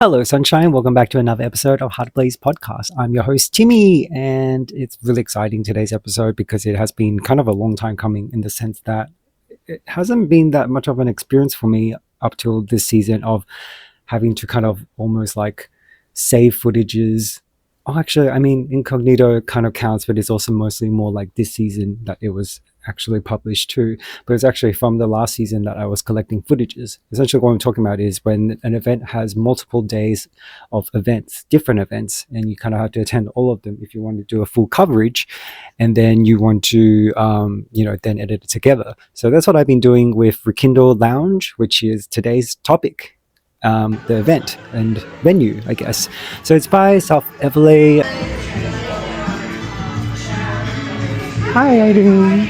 Hello, Sunshine. Welcome back to another episode of HeartablazE podcast. I'm your host, Timmy, and it's really exciting today's episode because it has been kind of a long time coming in the sense that it hasn't been that much of an experience for me up till this season of having to kind of almost like save footages. Oh, actually, I mean, incognito kind of counts, but it's also mostly more like this season that it was actually published too. But it's actually from the last season that I was collecting footages. Essentially what I'm talking about is when an event has multiple days of events, different events, and you kind of have to attend all of them if you want to do a full coverage, and then you want to then edit it together. So that's what I've been doing with Rekindle Lounge, which is today's topic, the event and venue, I guess. So it's by ABLAZE. Hi, how you doing?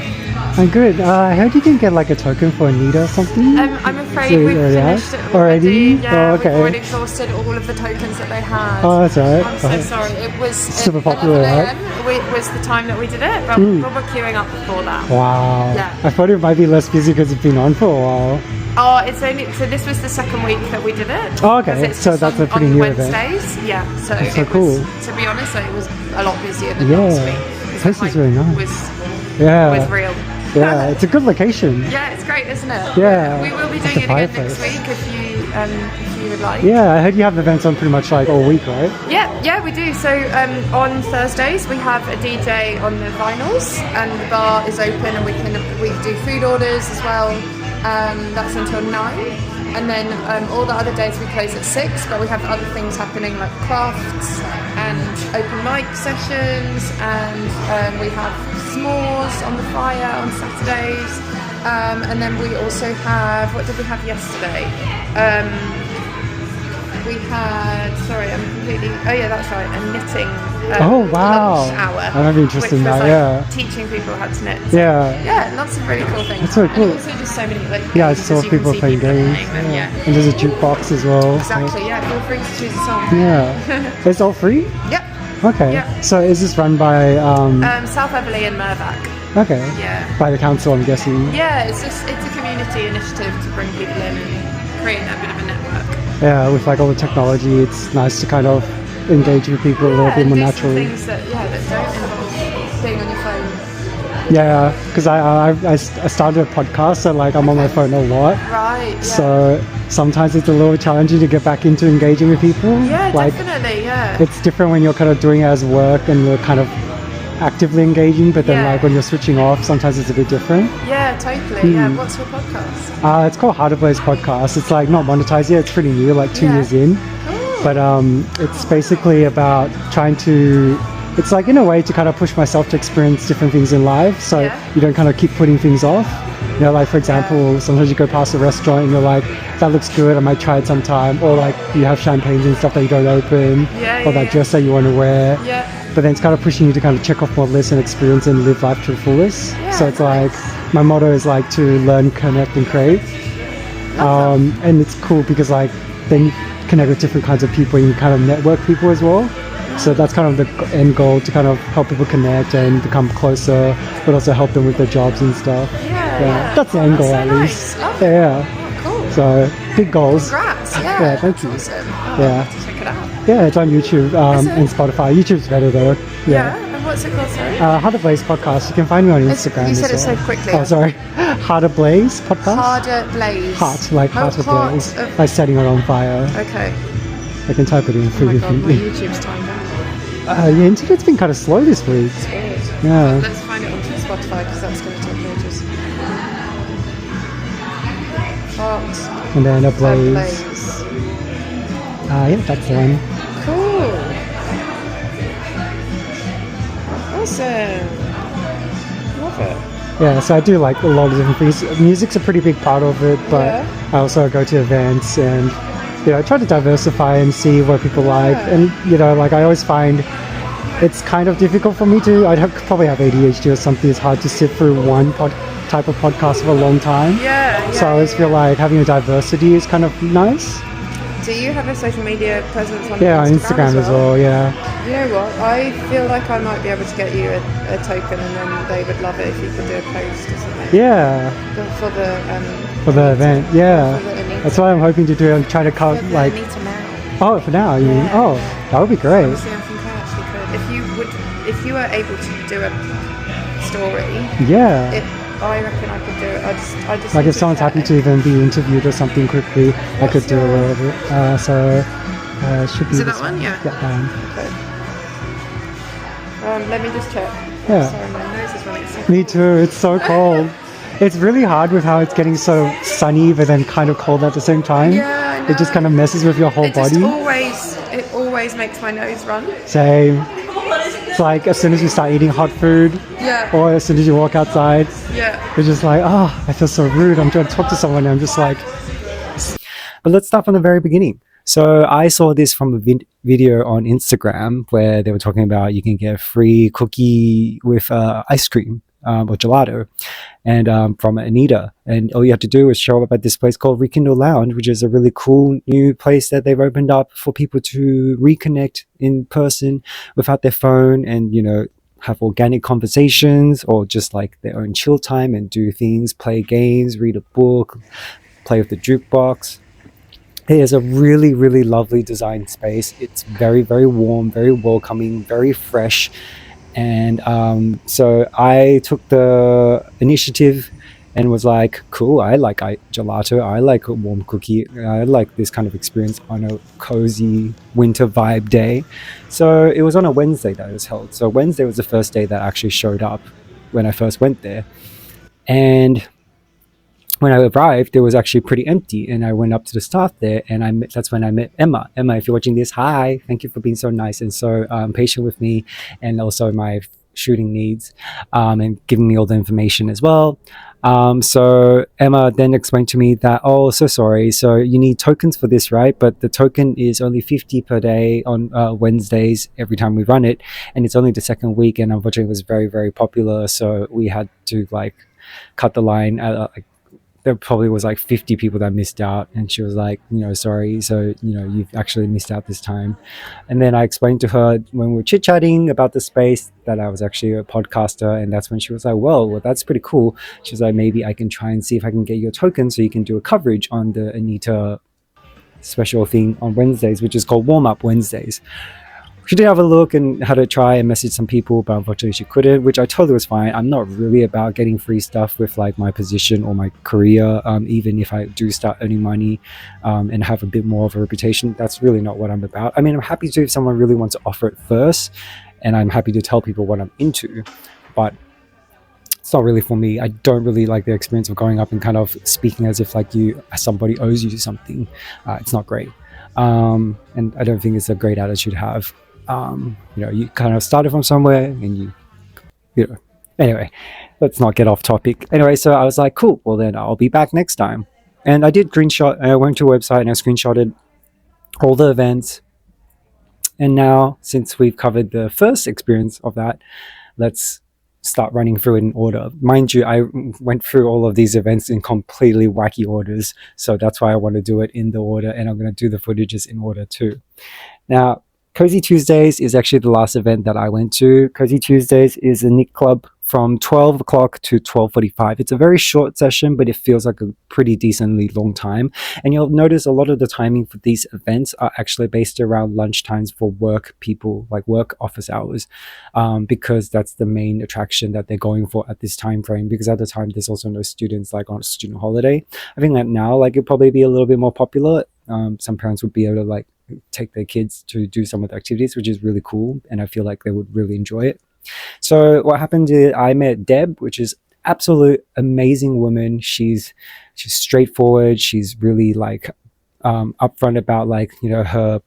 I'm good. I heard you can get like a token for Anita or something. I'm afraid we've finished it already. Yeah, okay. We've already exhausted all of the tokens that they had. Oh, that's alright. I'm so sorry. It was super popular, right? Was the time that we did it, but we were queuing up before that. Wow. Yeah. I thought it might be less busy because it's been on for a while. Oh, it's only this was the second week that we did it. Oh, okay. So that's a pretty new event. Wednesdays. Yeah. So that's so it cool. was, to be honest, it was a lot busier than last week. This place is really nice. Was real. Yeah, it's a good location. Yeah, it's great, isn't it? Yeah. We will be doing it again next week if you would like. Yeah, I heard you have events on pretty much like all week, right? Yeah, we do. So on Thursdays we have a DJ on the vinyls, and the bar is open, and we do food orders as well. That's until 9. And then all the other days we close at 6, but we have other things happening like crafts and open mic sessions, and we have s'mores on the fire on Saturdays. And then we also have, what did we have yesterday? We had, that's right, a knitting lunch hour. I might be interested in that, teaching people how to knit. Yeah, lots of really cool things. That's really cool. And also just so many I saw people playing games. And there's a jukebox as well. Exactly, feel free to choose a song. Yeah. It's all free? Yep. Okay. Yep. So is this run by South Everley and Mirvac. Okay. Yeah. By the council, I'm guessing. Yeah, it's a community initiative to bring people in and create a bit of a network. Yeah, with like all the technology, it's nice to kind of engage with people a little bit more naturally. Things that don't involve being on your phone. Yeah, because I started a podcast, so like I'm on my phone a lot. Right. Yeah. So sometimes it's a little challenging to get back into engaging with people. Yeah, like, definitely. Yeah. It's different when you're kind of doing it as work and you're kind of actively engaging, but then like when you're switching off, sometimes it's a bit different. Yeah, totally. Yeah. What's your podcast? It's called heartablazepodcast. It's like not monetized yet. It's pretty new, like 2 years in. Cool. But it's basically about trying to. It's like in a way to kind of push myself to experience different things in life, so you don't kind of keep putting things off. You know, like for example, sometimes you go past a restaurant and you're like, that looks good, I might try it sometime. Or like you have champagnes and stuff that you don't open, or that dress that you want to wear. Yeah. But then it's kind of pushing you to kind of check off more lists and experience and live life to the fullest. Yeah, so it's like, my motto is like to learn, connect and create. And it's cool because like then you connect with different kinds of people and you kind of network people as well. So that's kind of the end goal, to kind of help people connect and become closer, but also help them with their jobs and stuff. Yeah. That's the end goal, at least. Yeah. Oh, cool. So big goals. Congrats. Yeah, thank you. Awesome. Yeah. I'll have to check it out. Yeah, it's on YouTube and Spotify. YouTube's better though. Yeah. And what's it called, sorry? HeartablazE podcast. You can find me on Instagram. You said it as well. so quickly. Oh, sorry. HeartablazE podcast. HeartablazE. Heart, like HeartablazE. Like setting it on fire. Okay. I can type it in for you. Oh my god, my YouTube's timed out. Yeah, internet's been kind of slow this week. It's weird. Yeah. Let's find it on Spotify because that's going to take ages. Heart. And then ABLAZE. Yeah, that's the one. Cool. Awesome. Love it. Yeah, so I do like a lot of different things. Music's a pretty big part of it, but I also go to events and I try to diversify and see what people like. And like I always find it's kind of difficult for me to. Probably have ADHD or something. It's hard to sit through one type of podcast for a long time. So I always feel like having a diversity is kind of nice. Do you have a social media presence on Instagram as well? Yeah. You know what? I feel like I might be able to get you a token, and then they would love it if you could do a post or something. Yeah. For the event. Yeah. That's what I'm hoping to do. I'm trying to Oh, for now, you mean? Yeah. Oh, that would be great. Honestly, I think I actually could. If you were able to do a story, Yeah. I reckon I could do it. I just Like need if someone's happy to even be interviewed or something quickly, I could do a little bit. Should be Is it this that one? Yeah. Yeah, that one. Okay. Let me just check. Yeah. Sorry, my nose is running. So Me too. It's so cold. It's really hard with how it's getting so sunny, but then kind of cold at the same time. Yeah, I know. It just kind of messes with your whole body. It always makes my nose run. Same. It's like as soon as you start eating hot food, Yeah. or as soon as you walk outside, Yeah. you're just like, oh, I feel so rude. I'm trying to talk to someone, and I'm just like. But let's start from the very beginning. So I saw this from a video on Instagram where they were talking about you can get a free cookie with ice cream or gelato, and from Anita. And all you have to do is show up at this place called Rekindle Lounge, which is a really cool new place that they've opened up for people to reconnect in person without their phone, and have organic conversations or just like their own chill time and do things, play games, read a book, play with the jukebox. It is a really, really lovely design space. It's very, very warm, very welcoming, very fresh. And so I took the initiative and was like, cool, I like gelato. I like a warm cookie. I like this kind of experience on a cozy winter vibe day. So it was on a Wednesday that it was held. So Wednesday was the first day that I actually showed up when I first went there. And when I arrived, it was actually pretty empty, and I went up to the staff there, and that's when I met Emma. Emma, if you're watching this, hi! Thank you for being so nice and so patient with me, and also my shooting needs, and giving me all the information as well. So Emma then explained to me that, oh, so sorry, so you need tokens for this, right? But the token is only 50 per day on Wednesdays every time we run it, and it's only the second week, and unfortunately it was very, very popular, so we had to cut the line at there probably was 50 people that missed out, and she was like, sorry, so you've actually missed out this time. And then I explained to her when we were chit-chatting about the space that I was actually a podcaster, and that's when she was like, well, that's pretty cool. She was like, maybe I can try and see if I can get your token so you can do a coverage on the Anita special thing on Wednesdays, which is called Warm Up Wednesdays. She did have a look and had to try and message some people, but unfortunately she couldn't, which I told her was fine. I'm not really about getting free stuff with my position or my career, even if I do start earning money and have a bit more of a reputation. That's really not what I'm about. I mean, I'm happy to if someone really wants to offer it first, and I'm happy to tell people what I'm into, but it's not really for me. I don't really like the experience of going up and kind of speaking as if somebody owes you something. It's not great. And I don't think it's a great attitude to have. You kind of started from somewhere, and anyway, let's not get off topic. Anyway, so I was like, cool, well then I'll be back next time. And I did I went to a website and I screenshotted all the events. And now, since we've covered the first experience of that, let's start running through it in order. Mind you, I went through all of these events in completely wacky orders, so that's why I want to do it in the order, and I'm going to do the footages in order too. Now, Cozy Tuesdays is actually the last event that I went to. Cozy Tuesdays is a knit club from 12 o'clock to 12:45. It's a very short session, but it feels like a pretty decently long time. And you'll notice a lot of the timing for these events are actually based around lunch times for work people, like work office hours, because that's the main attraction that they're going for at this time frame, because at the time there's also no students on a student holiday. I think that now it'd probably be a little bit more popular. Some parents would be able to take their kids to do some of the activities, which is really cool, and I feel like they would really enjoy it. So what happened is I met Deb, which is absolute amazing woman. She's straightforward. She's really upfront about her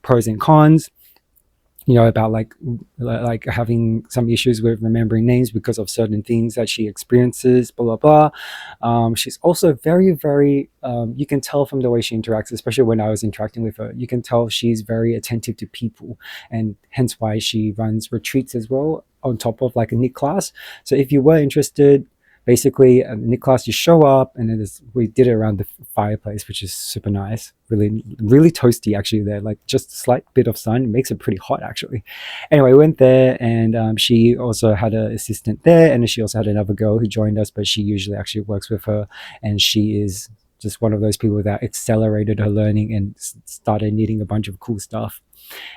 pros and cons, about having some issues with remembering names because of certain things that she experiences, blah, blah, blah. She's also very, very, you can tell from the way she interacts, especially when I was interacting with her, you can tell she's very attentive to people, and hence why she runs retreats as well on top of a knit class. So if you were interested, basically a knit class, you show up, and then we did it around the fireplace, which is super nice, really, really toasty actually there, just a slight bit of sun. It makes it pretty hot actually. Anyway, we went there, and she also had an assistant there, and she also had another girl who joined us, but she usually actually works with her, and she is just one of those people that accelerated her learning and started knitting a bunch of cool stuff.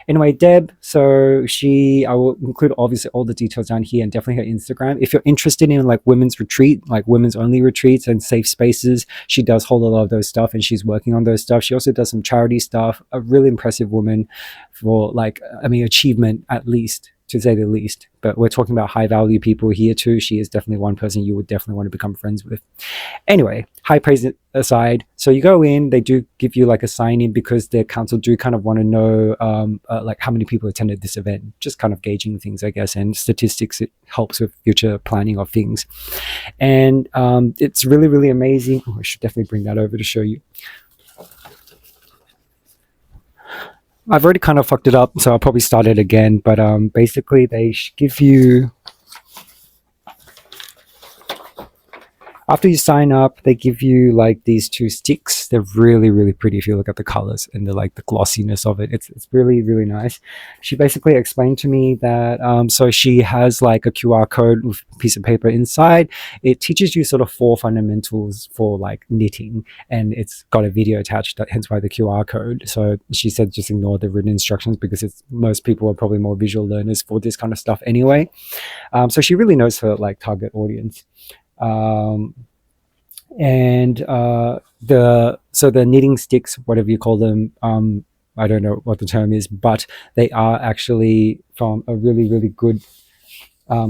Anyway, Deb, so I will include obviously all the details down here and definitely her Instagram. If you're interested in like women's retreat, like women's only retreats and safe spaces, she does hold a lot of those stuff and she's working on those stuff. She also does some charity stuff. A really impressive woman for like, I mean, achievement at least, to say the least. But we're talking about high value people here too. She is definitely one person you would definitely want to become friends with. Anyway, high praise aside, so you go in, they do give you like a sign in because their council do kind of want to know like how many people attended this event, just kind of gauging things, I guess, and statistics. It helps with future planning of things. And it's really, really amazing. I should definitely bring that over to show you. I've already kind of fucked it up, so I'll probably start it again. But basically, they give you, after you sign up, they give you like these 2 sticks. They're really, really pretty if you look at the colors and like the glossiness of it. It's really, really nice. She basically explained to me that so she has like a QR code with a piece of paper inside. It teaches you sort of 4 fundamentals for like knitting, and it's got a video attached, hence why the QR code. So she said just ignore the written instructions because most people are probably more visual learners for this kind of stuff anyway. So she really knows her like target audience. And the knitting sticks, whatever you call them, I don't know what the term is, but they are actually from a really, really good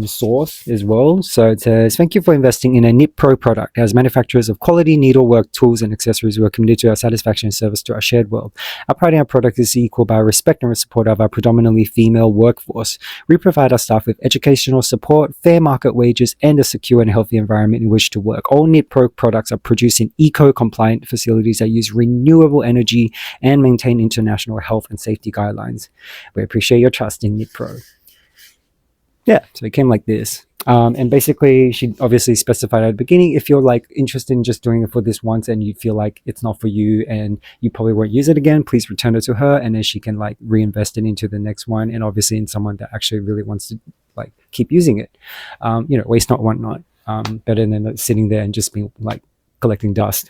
source as well. So it says, thank you for investing in a Knit Pro product. As manufacturers of quality needlework tools and accessories, we are committed to our satisfaction and service to our shared world. Our pride in our product is equal by respect and support of our predominantly female workforce. We provide our staff with educational support, fair market wages, and a secure and healthy environment in which to work. All Knit Pro products are produced in eco-compliant facilities that use renewable energy and maintain international health and safety guidelines. We appreciate your trust in Knit Pro. Yeah, so it came like this. And basically, she obviously specified at the beginning, if you're like interested in just doing it for this once and you feel like it's not for you and you probably won't use it again, please return it to her, and then she can like reinvest it into the next one, and obviously in someone that actually really wants to like keep using it. Waste not, want not. Better than like, sitting there and just being like collecting dust.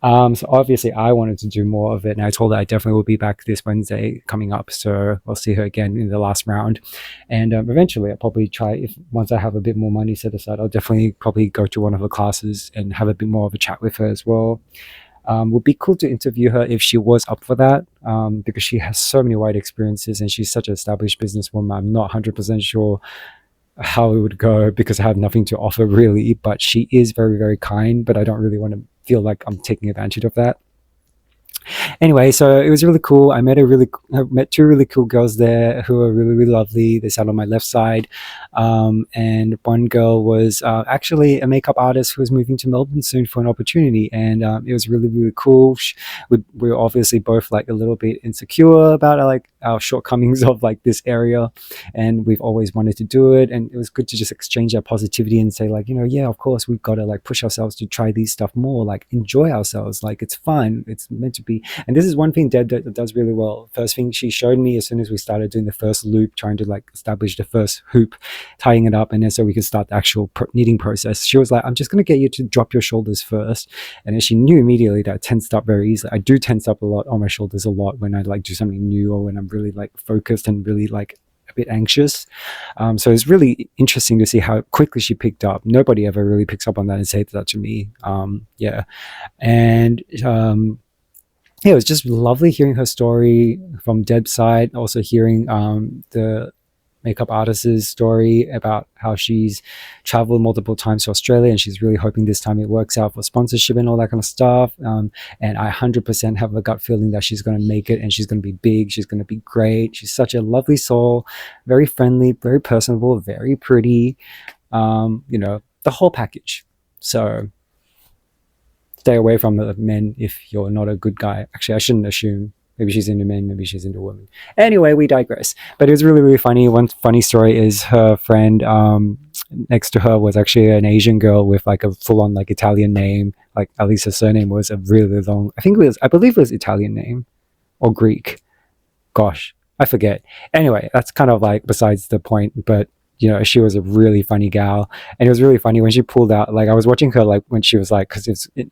So obviously I wanted to do more of it, and I told her I definitely will be back this Wednesday coming up, so I'll see her again in the last round. And eventually I'll probably try, if once I have a bit more money set aside, I'll definitely probably go to one of her classes and have a bit more of a chat with her as well. Would be cool to interview her if she was up for that, because she has so many wide experiences and she's such an established businesswoman. I'm not 100% sure how it would go because I have nothing to offer really, but she is very, very kind, but I don't really want to feel like I'm taking advantage of that. Anyway, so it was really cool. I met 2 really cool girls there who are really, really lovely. They sat on my left side. And one girl was actually a makeup artist who was moving to Melbourne soon for an opportunity. And it was really, really cool. We were obviously both like a little bit insecure about like our shortcomings of like this area. And we've always wanted to do it. And it was good to just exchange our positivity and say like, yeah, of course, we've got to like push ourselves to try these stuff more, like enjoy ourselves. Like it's fun. It's meant to be. And this is one thing Deb does really well. First thing she showed me as soon as we started doing the first loop, trying to like establish the first hoop, tying it up, and then so we could start the actual knitting process. She was like, I'm just going to get you to drop your shoulders first. And then she knew immediately that I tensed up very easily. I do tense up a lot on my shoulders a lot when I like do something new or when I'm really like focused and really like a bit anxious. So it's really interesting to see how quickly she picked up. Nobody ever really picks up on that and says that to me. It was just lovely hearing her story from Deb's side, also hearing the makeup artist's story about how she's traveled multiple times to Australia and she's really hoping this time it works out for sponsorship and all that kind of stuff. And I 100% have a gut feeling that she's going to make it and she's going to be big. She's going to be great. She's such a lovely soul, very friendly, very personable, very pretty, the whole package. So stay away from the men if you're not a good guy. Actually, I shouldn't assume. Maybe she's into men, maybe she's into women. Anyway, we digress. But it was really, really funny. One funny story is her friend next to her was actually an Asian girl with like a full-on like Italian name. Like at least her surname was a really long, I believe it was Italian name or Greek. Gosh, I forget. Anyway, that's kind of like besides the point. But she was a really funny gal, and it was really funny when she pulled out. Like I was watching her, like when she was like, because it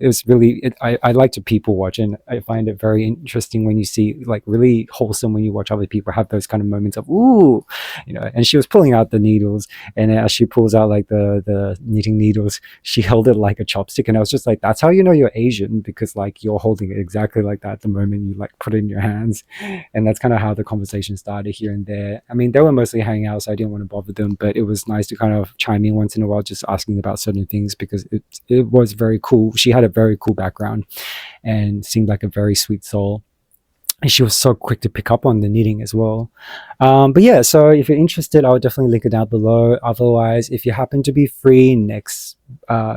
was really. I like to people watch, and I find it very interesting when you see like really wholesome when you watch other people have those kind of moments of ooh, And she was pulling out the needles, and as she pulls out like the knitting needles, she held it like a chopstick, and I was just like, that's how you know you're Asian, because like you're holding it exactly like that the moment you like put it in your hands, and that's kind of how the conversation started here and there. I mean, they were mostly hanging out, so I didn't want to bother them, but it was nice to kind of chime in once in a while, just asking about certain things, because it was very cool. She had a very cool background and seemed like a very sweet soul. And she was so quick to pick up on the knitting as well. But yeah, so if you're interested, I'll definitely link it down below. Otherwise, if you happen to be free next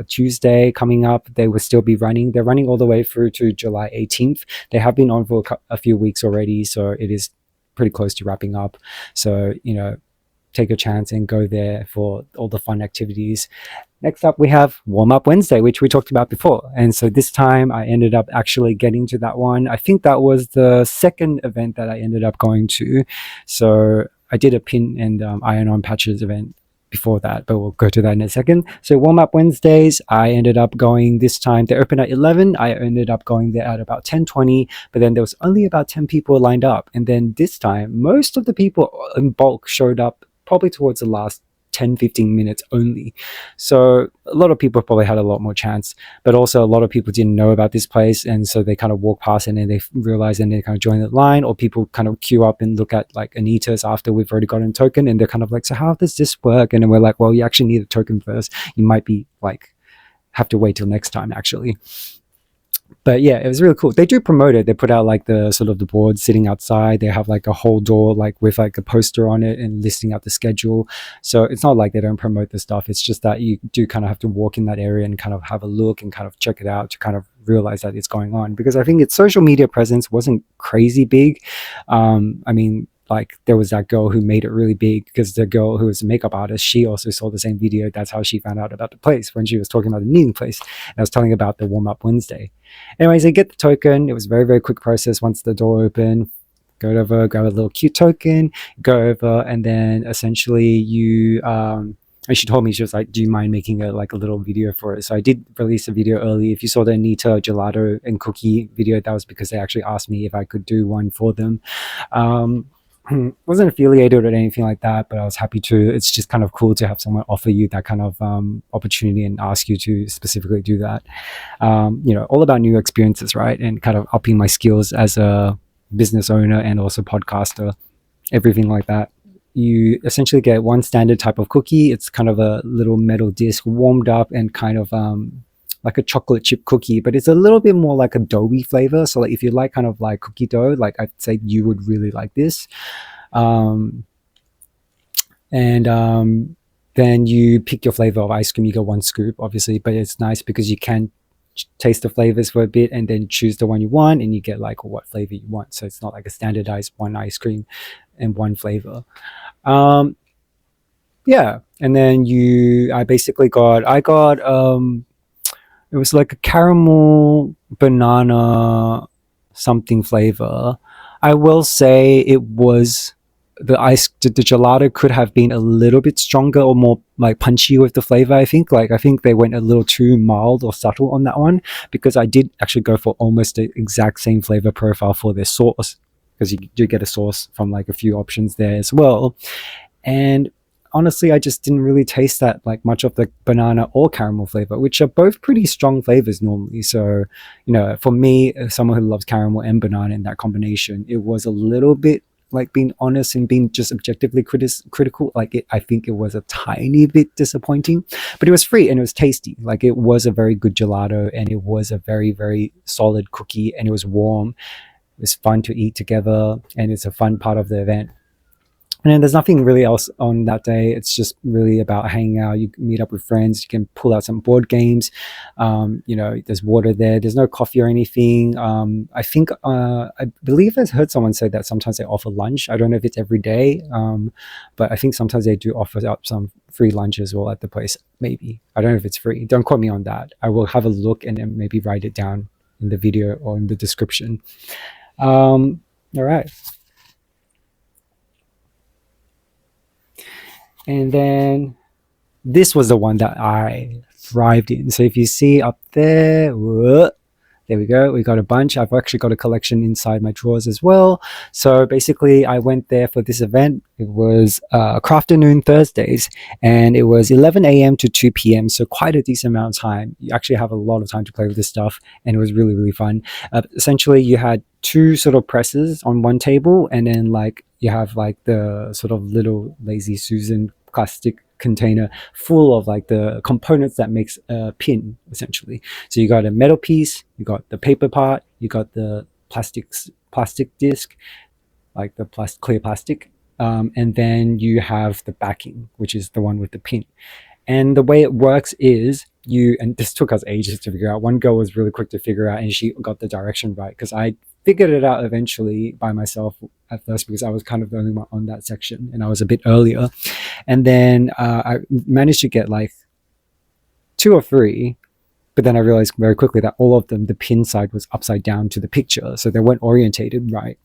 Tuesday coming up, they will still be running. They're running all the way through to July 18th. They have been on for a few weeks already, so it is pretty close to wrapping up. So, take a chance and go there for all the fun activities. Next up, we have Warm Up Wednesday, which we talked about before. And so this time I ended up actually getting to that one. I think that was the second event that I ended up going to. So I did a pin and iron-on patches event before that, but we'll go to that in a second. So Warm Up Wednesdays, I ended up going this time. They opened at 11. I ended up going there at about 10:20, but then there was only about 10 people lined up. And then this time, most of the people in bulk showed up probably towards the last 10-15 minutes only. So a lot of people probably had a lot more chance, but also a lot of people didn't know about this place, and so they kind of walk past and then they realize and they kind of join the line, or people kind of queue up and look at like Anita's after we've already gotten a token, and they're kind of like, so how does this work? And then we're like, well, you actually need a token first. You might be like have to wait till next time actually. But yeah, it was really cool. They do promote it. They put out like the sort of the board sitting outside. They have like a whole door like with like a poster on it and listing out the schedule. So it's not like they don't promote the stuff. It's just that you do kind of have to walk in that area and kind of have a look and kind of check it out to kind of realize that it's going on, because I think its social media presence wasn't crazy big. I mean, like there was that girl who made it really big, because the girl who was a makeup artist, she also saw the same video. That's how she found out about the place, when she was talking about the knitting place. And I was telling about the Warm Up Wednesday. Anyways, I get the token. It was a very, very quick process. Once the door opened, go over, grab a little cute token, go over, and then essentially you and she told me, she was like, do you mind making a little video for it? So I did release a video early. If you saw the Anita gelato and cookie video, that was because they actually asked me if I could do one for them. Wasn't affiliated or anything like that, but I was happy to. It's just kind of cool to have someone offer you that kind of opportunity and ask you to specifically do that. All about new experiences, right? And kind of upping my skills as a business owner and also podcaster, everything like that. You essentially get one standard type of cookie. It's kind of a little metal disc warmed up and kind of like a chocolate chip cookie, but it's a little bit more like a doughy flavor. So like if you like kind of like cookie dough, like I'd say you would really like this. Then you pick your flavor of ice cream. You get one scoop, obviously, but it's nice because you can taste the flavors for a bit and then choose the one you want, and you get like what flavor you want. So it's not like a standardized one ice cream and one flavor. Yeah, and then I got it was like a caramel banana something flavor. I will say it was the gelato could have been a little bit stronger or more like punchy with the flavor. I think they went a little too mild or subtle on that one, because I did actually go for almost the exact same flavor profile for their sauce, because you do get a sauce from like a few options there as well. And honestly, I just didn't really taste that like much of the banana or caramel flavor, which are both pretty strong flavors normally. So, for me, someone who loves caramel and banana in that combination, it was a little bit like being honest and being just objectively critical. I think it was a tiny bit disappointing, but it was free and it was tasty. Like it was a very good gelato, and it was a very, very solid cookie, and it was warm. It was fun to eat together, and it's a fun part of the event. And then there's nothing really else on that day. It's just really about hanging out. You can meet up with friends. You can pull out some board games. There's water there. There's no coffee or anything. I believe I've heard someone say that sometimes they offer lunch. I don't know if it's every day, but I think sometimes they do offer up some free lunch as well at the place. Maybe. I don't know if it's free. Don't quote me on that. I will have a look and then maybe write it down in the video or in the description. All right. And then this was the one that I thrived in. So if you see up there, there we go. We got a bunch. I've actually got a collection inside my drawers as well. So basically, I went there for this event. It was Crafternoon Thursdays, and it was 11 a.m. to 2 p.m. So quite a decent amount of time. You actually have a lot of time to play with this stuff, and it was really, really fun. Essentially, you had two sort of presses on one table, and then like you have like the sort of little Lazy Susan plastic container full of like the components that makes a pin essentially. So you got a metal piece, you got the paper part, you got the plastic disc, like the clear plastic, and then you have the backing, which is the one with the pin. And the way it works is and this took us ages to figure out. One girl was really quick to figure out, and she got the direction right because I figured it out eventually by myself at first because I was kind of the only one on that section and I was a bit earlier. And then I managed to get like 2 or 3, but then I realized very quickly that all of them, the pin side was upside down to the picture, so they weren't orientated right.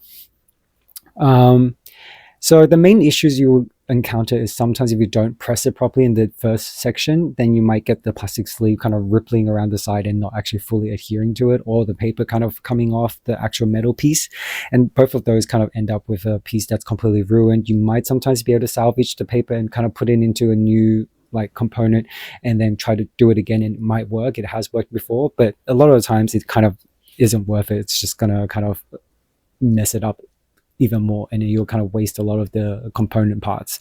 So the main issues you will encounter is sometimes if you don't press it properly in the first section, then you might get the plastic sleeve kind of rippling around the side and not actually fully adhering to it, or the paper kind of coming off the actual metal piece. And both of those kind of end up with a piece that's completely ruined. You might sometimes be able to salvage the paper and kind of put it into a new like component and then try to do it again, and it might work. It has worked before, but a lot of the times it kind of isn't worth it. It's just gonna kind of mess it up even more, and you'll kind of waste a lot of the component parts.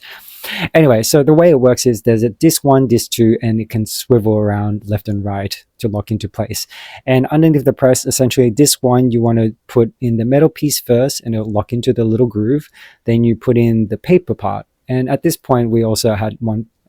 Anyway, so the way it works is there's a disc 1, disc 2, and it can swivel around left and right to lock into place. And underneath the press, essentially disc 1, you want to put in the metal piece first and it'll lock into the little groove. Then you put in the paper part. And at this point, we also had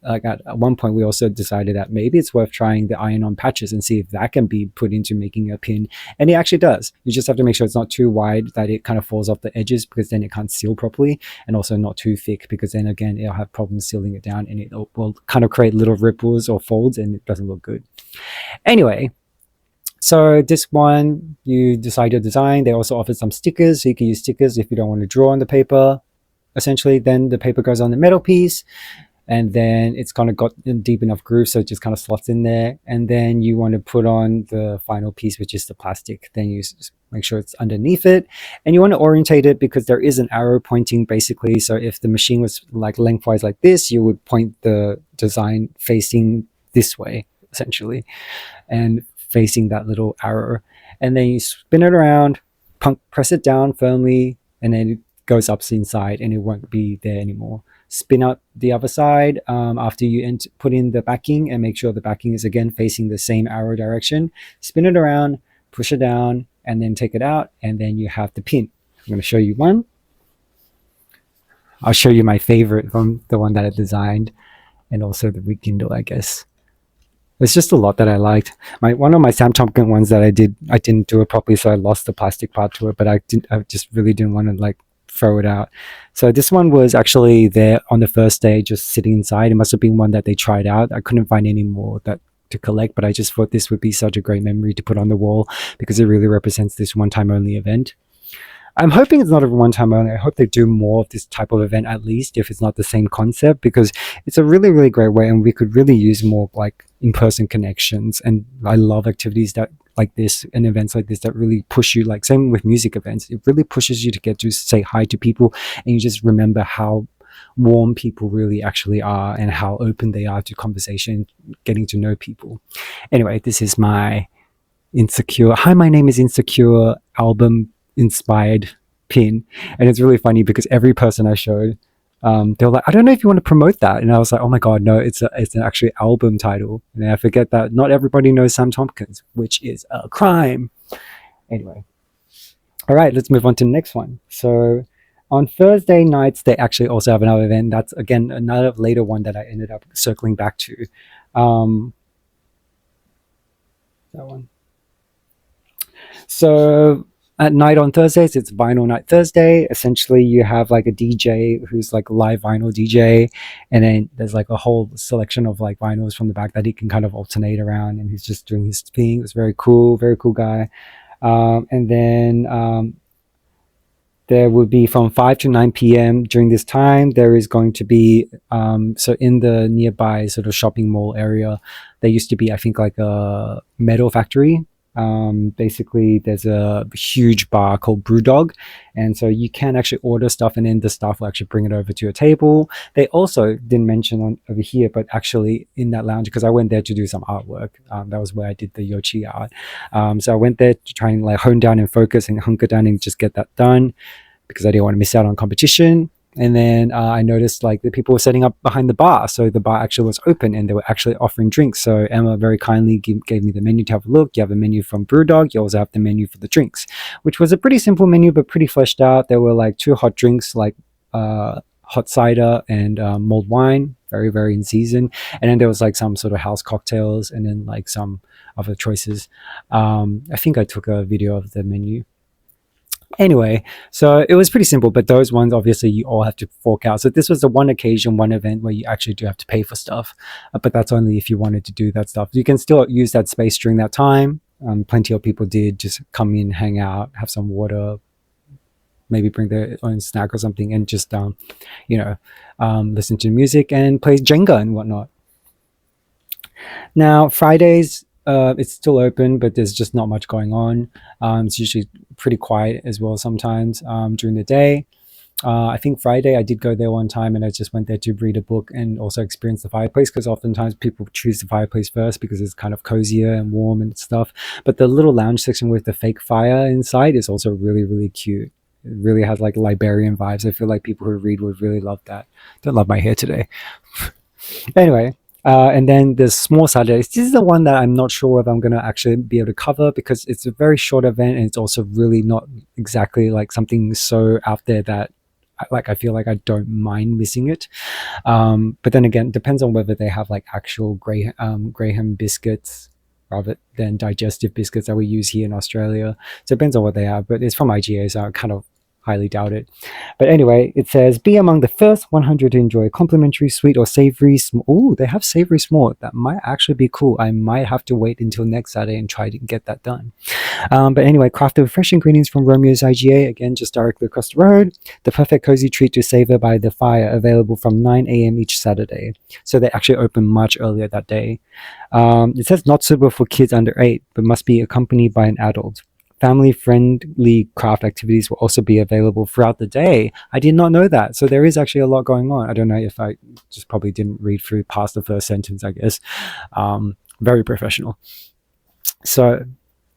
at one point we also decided that maybe it's worth trying the iron-on patches and see if that can be put into making a pin, and it actually does. You just have to make sure it's not too wide that it kind of falls off the edges, because then it can't seal properly, and also not too thick because then again it'll have problems sealing it down and it will kind of create little ripples or folds and it doesn't look good. Anyway, so disc 1, you decide your design. They also offer some stickers, so you can use stickers if you don't want to draw on the paper. Essentially, then the paper goes on the metal piece, and then it's kind of got a deep enough groove so it just kind of slots in there. And then you want to put on the final piece, which is the plastic. Then you make sure it's underneath it, and you want to orientate it because there is an arrow pointing basically. So if the machine was like lengthwise like this, you would point the design facing this way essentially and facing that little arrow. And then you spin it around, press it down firmly, and then it goes up inside and it won't be there anymore. Spin out the other side after you put in the backing, and make sure the backing is again facing the same arrow direction. Spin it around, push it down, and then take it out, and then you have the pin. I'm going to show you one. I'll show you my favorite from the one that I designed, and also the Rekindle, I guess. There's just a lot that I liked. One of my Sam Tompkins ones that I didn't do it properly, so I lost the plastic part to it, but I just really didn't want to like throw it out. So this one was actually there on the first day, just sitting inside. It must have been one that they tried out. I couldn't find any more to collect, but I just thought this would be such a great memory to put on the wall because it really represents this one-time only event. I'm hoping it's not a one-time only. I hope they do more of this type of event, at least if it's not the same concept, because it's a really, really great way, and we could really use more like in-person connections. And I love activities that like this and events like this that really push you, like same with music events. It really pushes you to get to say hi to people, and you just remember how warm people really actually are and how open they are to conversation, getting to know people. Anyway, this is my Insecure. Hi, my name is Insecure album inspired pin, and it's really funny because every person I showed, they were like, I don't know if you want to promote that, and I was like, oh my god, no, it's an actually album title, and I forget that not everybody knows Sam Tompkins, which is a crime. Anyway, all right, let's move on to the next one. So on Thursday nights they actually also have another event. That's again another later one that I ended up circling back to. That one. So at night on Thursdays, it's Vinyl Night Thursday. Essentially, you have like a DJ who's like a live vinyl DJ, and then there's like a whole selection of like vinyls from the back that he can kind of alternate around, and he's just doing his thing. It's very cool guy. And then there will be from 5 to 9 p.m. During this time, there is going to be, so in the nearby sort of shopping mall area, there used to be, I think, like a metal factory. Basically, there's a huge bar called Brewdog, and so you can actually order stuff, and then the staff will actually bring it over to your table. They also didn't mention on over here, but actually in that lounge, because I went there to do some artwork. That was where I did the Yoshi art. So I went there to try and like hone down and focus and hunker down and just get that done, because I didn't want to miss out on competition. And then I noticed like the people were setting up behind the bar. So the bar actually was open and they were actually offering drinks. So Emma very kindly gave me the menu to have a look. You have a menu from Brewdog. You also have the menu for the drinks, which was a pretty simple menu, but pretty fleshed out. There were like 2 hot drinks, like hot cider and mulled wine, very, very in season. And then there was like some sort of house cocktails and then like some other choices. I think I took a video of the menu. Anyway, so it was pretty simple, but those ones obviously you all have to fork out. So this was the one occasion, one event where you actually do have to pay for stuff, but that's only if you wanted to do that stuff. You can still use that space during that time. Plenty of people did just come in, hang out, have some water, maybe bring their own snack or something, and just listen to music and play Jenga and whatnot. Now Fridays, it's still open, but there's just not much going on. It's usually pretty quiet as well sometimes during the day. I think Friday I did go there one time, and I just went there to read a book and also experience the fireplace, because oftentimes people choose the fireplace first because it's kind of cozier and warm and stuff. But the little lounge section with the fake fire inside is also really, really cute. It really has like librarian vibes. I feel like people who read would really love that. Don't love my hair today. Anyway. And then there's Small Saturdays. This is the one that I'm not sure if I'm going to actually be able to cover, because it's a very short event and it's also really not exactly like something so out there that I feel like I don't mind missing it. But then again, it depends on whether they have like actual Graham biscuits rather than digestive biscuits that we use here in Australia. So it depends on what they have, but it's from IGA, so I kind of highly doubt it. But anyway, it says be among the first 100 to enjoy complimentary sweet or savory oh, they have savory s'more. That might actually be cool. I might have to wait until next Saturday and try to get that done. But anyway, crafted with fresh ingredients from Romeo's IGA, again just directly across the road. The perfect cozy treat to savor by the fire, available from 9 a.m. each Saturday. So they actually open much earlier that day. It says not suitable for kids under 8, but must be accompanied by an adult. Family-friendly craft activities will also be available throughout the day. I did not know that. So there is actually a lot going on. I don't know if I just probably didn't read through past the first sentence, I guess. Very professional. So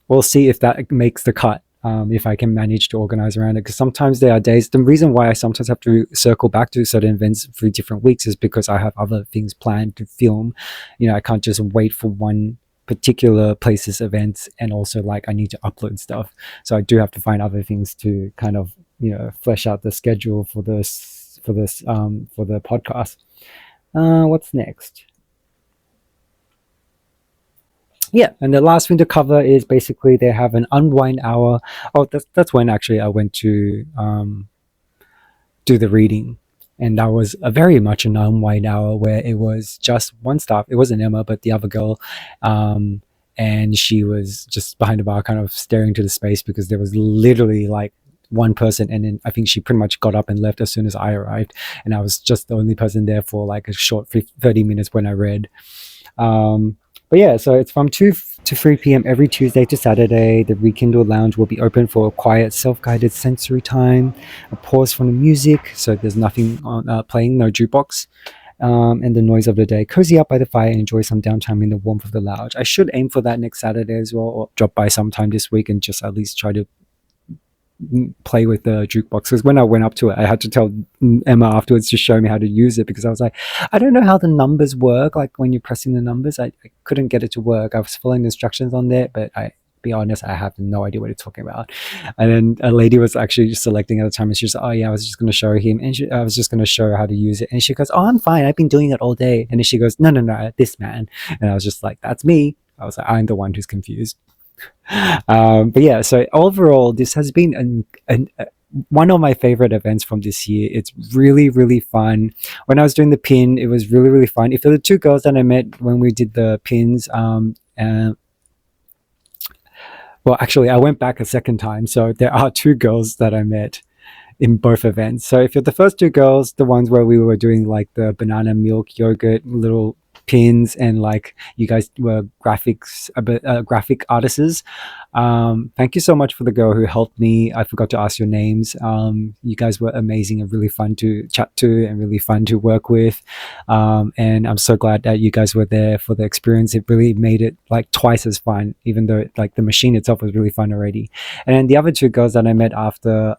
we'll see if that makes the cut, if I can manage to organize around it. Because sometimes there are days, the reason why I sometimes have to circle back to certain events for different weeks is because I have other things planned to film. I can't just wait for one particular places events, and also like I need to upload stuff, so I do have to find other things to kind of flesh out the schedule for the podcast. What's next? Yeah, and the last thing to cover is basically they have an unwind hour. Oh, that's when actually I went to do the reading. And that was a very much an unwind hour where it was just one staff. It wasn't Emma, but the other girl. And she was just behind the bar kind of staring to the space, because there was literally like one person. And then I think she pretty much got up and left as soon as I arrived. And I was just the only person there for like a short 30 minutes when I read. But yeah, so it's from 2 to 3 p.m. every Tuesday to Saturday. The Rekindle Lounge will be open for a quiet, self-guided sensory time. A pause from the music, so there's nothing on playing, no jukebox. And the noise of the day. Cozy up by the fire and enjoy some downtime in the warmth of the lounge. I should aim for that next Saturday as well, or drop by sometime this week and just at least try to play with the jukebox, because when I went up to it, I had to tell Emma afterwards to show me how to use it, because I was like, I don't know how the numbers work. Like when you're pressing the numbers, I couldn't get it to work. I was following the instructions on there, but be honest, I have no idea what you're talking about. And then a lady was actually just selecting at the time, and she was like, oh yeah, I was just going to show him, and I was just going to show her how to use it. And she goes, oh, I'm fine, I've been doing it all day. And then she goes, no, this man. And I was just like, that's me. I was like, I'm the one who's confused. But yeah, so overall, this has been one of my favorite events from this year. It's really, really fun. When I was doing the pin, it was really, really fun. If there were 2 girls that I met when we did the pins, well, actually, I went back a second time. So there are 2 girls that I met. in both events. So if you're the first two girls, the ones where we were doing like the banana milk yogurt little pins, and like you guys were graphic artists, thank you so much for the girl who helped me. I forgot to ask your names. You guys were amazing and really fun to chat to and really fun to work with, and I'm so glad that you guys were there for the experience. It really made it like twice as fun, even though like the machine itself was really fun already. And then the other two girls that I met after,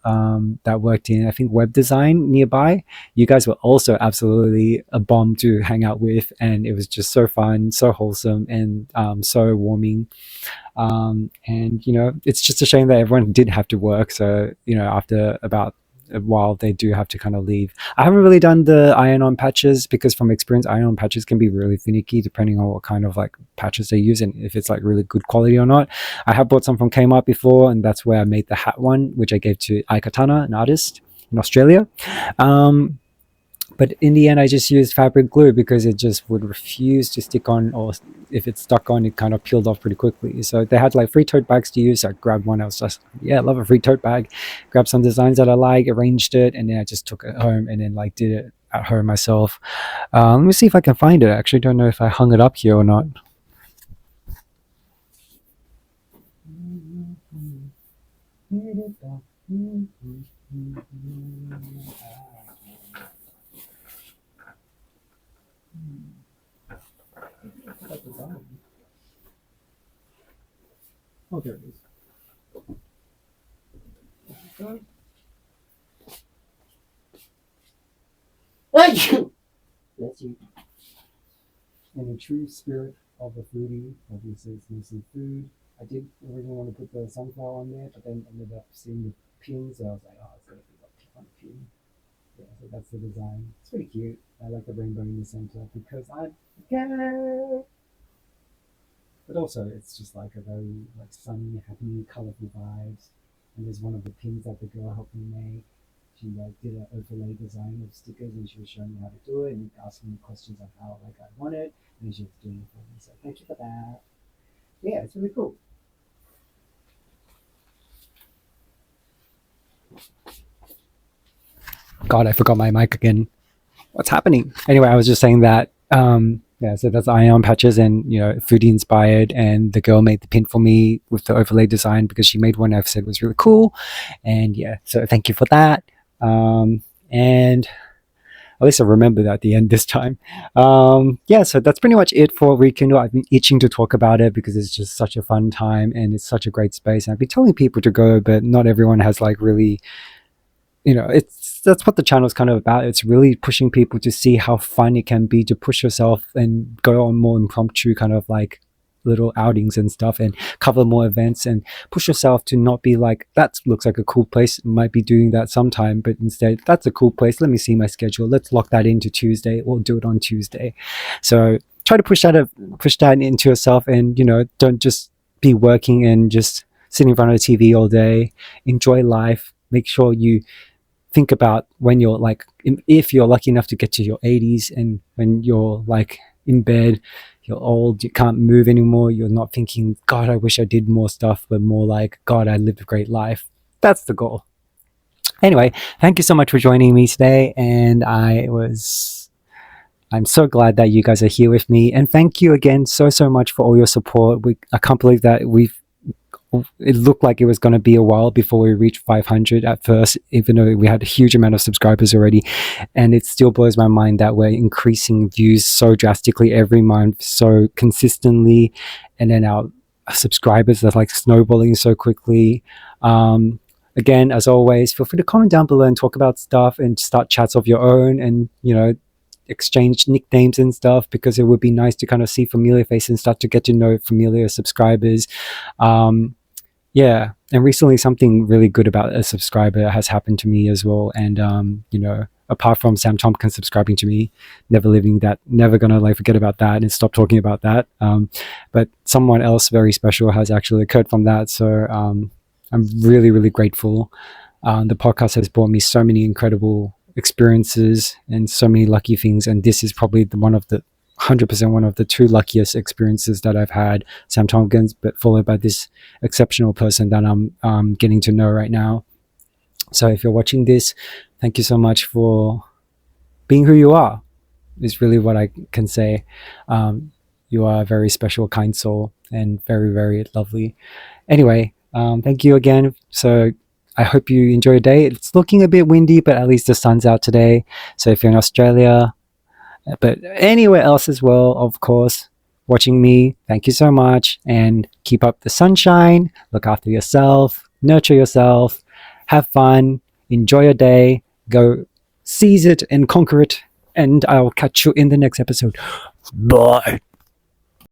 that worked in, I think, web design nearby, you guys were also absolutely a bomb to hang out with, and it was just so fun, so wholesome, and so warming. And you know, it's just a shame that everyone did have to work, so you know, after about a while they do have to kind of leave. I haven't really done the iron-on patches because from experience, iron-on patches can be really finicky depending on what kind of like patches they use and if it's like really good quality or not. I have bought some from Kmart before, and that's where I made the hat one, which I gave to Aikatana, an artist in Australia. But in the end, I just used fabric glue because it just would refuse to stick on, or if it stuck on, it kind of peeled off pretty quickly. So they had like free tote bags to use. So I grabbed one. I was just, yeah, I love a free tote bag. Grabbed some designs that I like, arranged it, and then I just took it home and then like did it at home myself. Let me see if I can find it. I actually don't know if I hung it up here or not. Oh, there it is. Thank you. Bless you. In the true spirit of the foodie, obviously it's mostly food. I did originally want to put the sunflower on there, but then ended up seeing the pins. So I was like, oh, it's gonna be like on a pin. Yeah, so that's the design. It's pretty cute. I like the rainbow in the center because I'm gay. But also, it's just like a very like sunny, happy, colorful vibes. And there's one of the pins that the girl helped me make. She like did an overlay design of stickers, and she was showing me how to do it and asking me questions on how like I want it, and then she was doing it for me. So thank you for that. Yeah, it's really cool. God, I forgot my mic again. What's happening? Anyway, I was just saying that. Yeah, so that's iron patches, and you know, foodie inspired, and the girl made the pin for me with the overlay design because she made one I've said was really cool, and yeah, so thank you for that. And at least I remembered at the end this time. Yeah, so that's pretty much it for Rekindle. I've been itching to talk about it because it's just such a fun time and it's such a great space. And I've been telling people to go, but not everyone has like really, you know, that's what the channel is kind of about. It's really pushing people to see how fun it can be to push yourself and go on more impromptu kind of like little outings and stuff and cover more events and push yourself to not be like, that looks like a cool place, might be doing that sometime, but instead, that's a cool place, let me see my schedule, let's lock that into Tuesday, or do it on Tuesday. So try to push that into yourself, and you know, don't just be working and just sitting in front of the TV all day. Enjoy life. Make sure you think about when you're like, if you're lucky enough to get to your 80s, and when you're like in bed, you're old, you can't move anymore, you're not thinking, God, I wish I did more stuff, but more like, God, I lived a great life. That's the goal. Anyway, thank you so much for joining me today, and I'm so glad that you guys are here with me, and thank you again so much for all your support. I can't believe that it looked like it was going to be a while before we reached 500 at first, even though we had a huge amount of subscribers already. And it still blows my mind that we're increasing views so drastically every month, so consistently. And then our subscribers are like snowballing so quickly. Again, as always, feel free to comment down below and talk about stuff and start chats of your own, and, you know, exchange nicknames and stuff, because it would be nice to kind of see familiar faces and start to get to know familiar subscribers. Yeah, and recently something really good about a subscriber has happened to me as well. And you know, apart from Sam Tompkins subscribing to me, never gonna like forget about that and stop talking about that. But someone else very special has actually occurred from that. So I'm really grateful. The podcast has brought me so many incredible experiences and so many lucky things, and this is probably one of the 100% one of the two luckiest experiences that I've had, Sam Tompkins, but followed by this exceptional person that I'm getting to know right now. So if you're watching this, thank you so much for being who you are, is really what I can say. You are a very special, kind soul and very, very lovely. Anyway, thank you again. So I hope you enjoy your day. It's looking a bit windy, but at least the sun's out today. So if you're in Australia, but anywhere else as well, of course, watching me, thank you so much. And keep up the sunshine, look after yourself, nurture yourself, have fun, enjoy your day, go seize it and conquer it. And I'll catch you in the next episode. Bye.